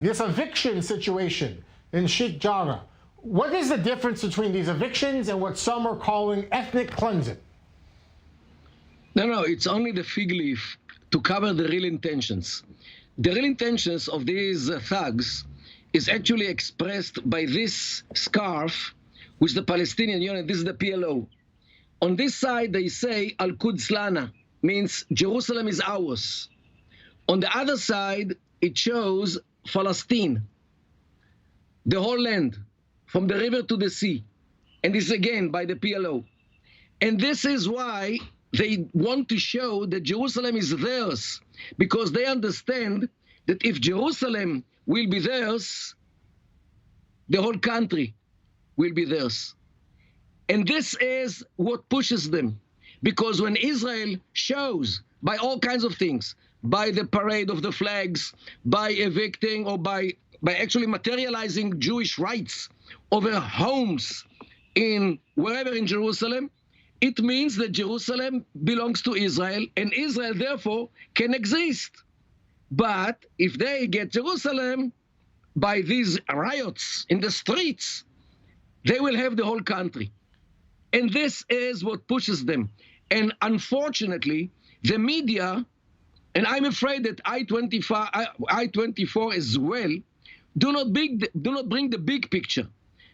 This eviction situation in Sheikh Jarrah, what is the difference between these evictions and what some are calling ethnic cleansing? No, it's only the fig leaf to cover the real intentions. The real intentions of these thugs is actually expressed by this scarf, which the Palestinian unit, this is the PLO. On this side, they say, Al-Quds Lana, means Jerusalem is ours. On the other side, it shows Palestine, the whole land, from the river to the sea. And this again by the PLO. And this is why they want to show that Jerusalem is theirs, because they understand that if Jerusalem will be theirs, the whole country will be theirs. And this is what pushes them, because when Israel shows by all kinds of things, by the parade of the flags, by evicting or by actually materializing Jewish rights over homes in wherever in Jerusalem, it means that Jerusalem belongs to Israel, and Israel therefore can exist. But if they get Jerusalem by these riots in the streets, they will have the whole country. And this is what pushes them. And unfortunately, the media, and I'm afraid that I-24 as well, do not bring the big picture.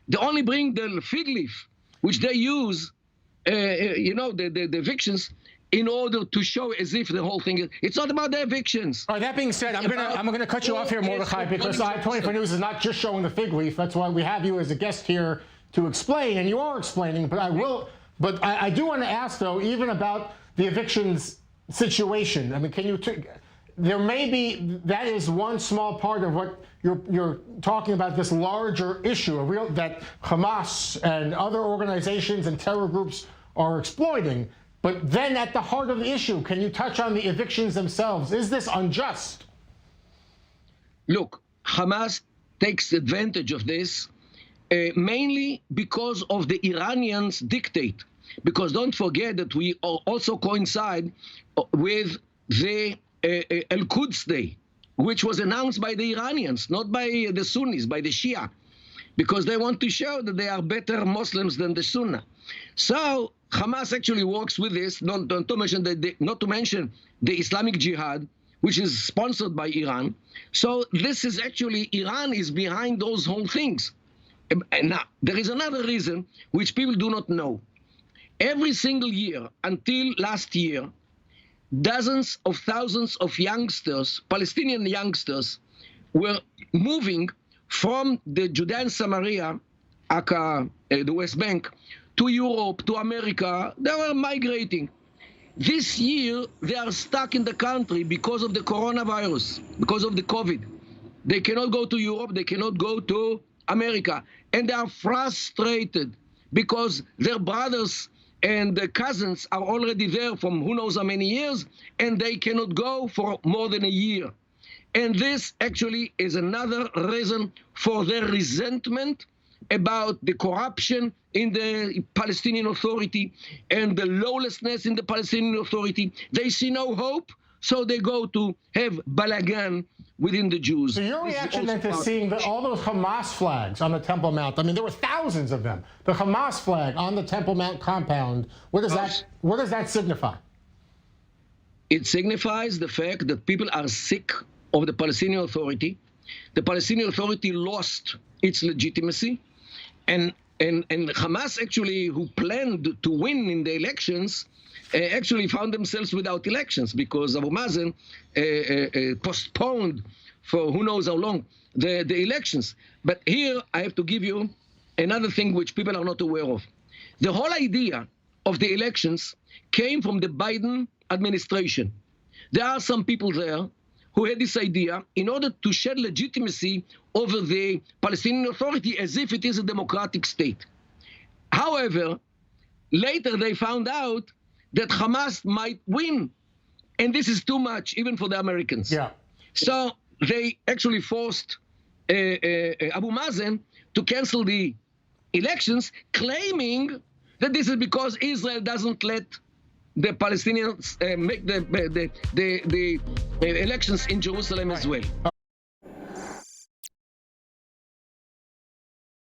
They only bring the fig leaf, which they use, the evictions, in order to show as if the whole thing is. It's not about the evictions. All right, that being said, I'm gonna cut you off here, Mordechai, because I-24 News is not just showing the fig leaf. That's why we have you as a guest here to explain, and you are explaining. But I do want to ask though, even about the evictions situation. I mean, can you? There may be, that is one small part of what you're talking about, this larger issue, that Hamas and other organizations and terror groups are exploiting. But then at the heart of the issue, can you touch on the evictions themselves? Is this unjust? Look, Hamas takes advantage of this mainly because of the Iranians' dictate. Because don't forget that we also coincide with the Al-Quds Day, which was announced by the Iranians, not by the Sunnis, by the Shia, because they want to show that they are better Muslims than the Sunnah. So Hamas actually works with this, not to mention the Islamic Jihad, which is sponsored by Iran. So this is actually, Iran is behind those whole things. And now, there is another reason which people do not know. Every single year, until last year, dozens of thousands of youngsters, Palestinian youngsters, were moving from the Judea and Samaria, aka the West Bank, to Europe, to America. They were migrating. This year, they are stuck in the country because of the coronavirus, because of the COVID. They cannot go to Europe, they cannot go to America. And they are frustrated because their brothers and the cousins are already there from who knows how many years, and they cannot go for more than a year. And this actually is another reason for their resentment about the corruption in the Palestinian Authority and the lawlessness in the Palestinian Authority. They see no hope, so they go to have balagan within the Jews. So your reaction then to seeing all those Hamas flags on the Temple Mount, I mean, there were thousands of them, the Hamas flag on the Temple Mount compound, what does that signify? It signifies the fact that people are sick of the Palestinian Authority. The Palestinian Authority lost its legitimacy, and Hamas actually, who planned to win in the elections, actually found themselves without elections because Abu Mazen postponed for who knows how long the elections. But here I have to give you another thing which people are not aware of. The whole idea of the elections came from the Biden administration. There are some people there who had this idea in order to shed legitimacy over the Palestinian Authority as if it is a democratic state. However, later they found out that Hamas might win, and this is too much even for the Americans. Yeah. So they actually forced Abu Mazen to cancel the elections, claiming that this is because Israel doesn't let the Palestinians make the elections in Jerusalem as well.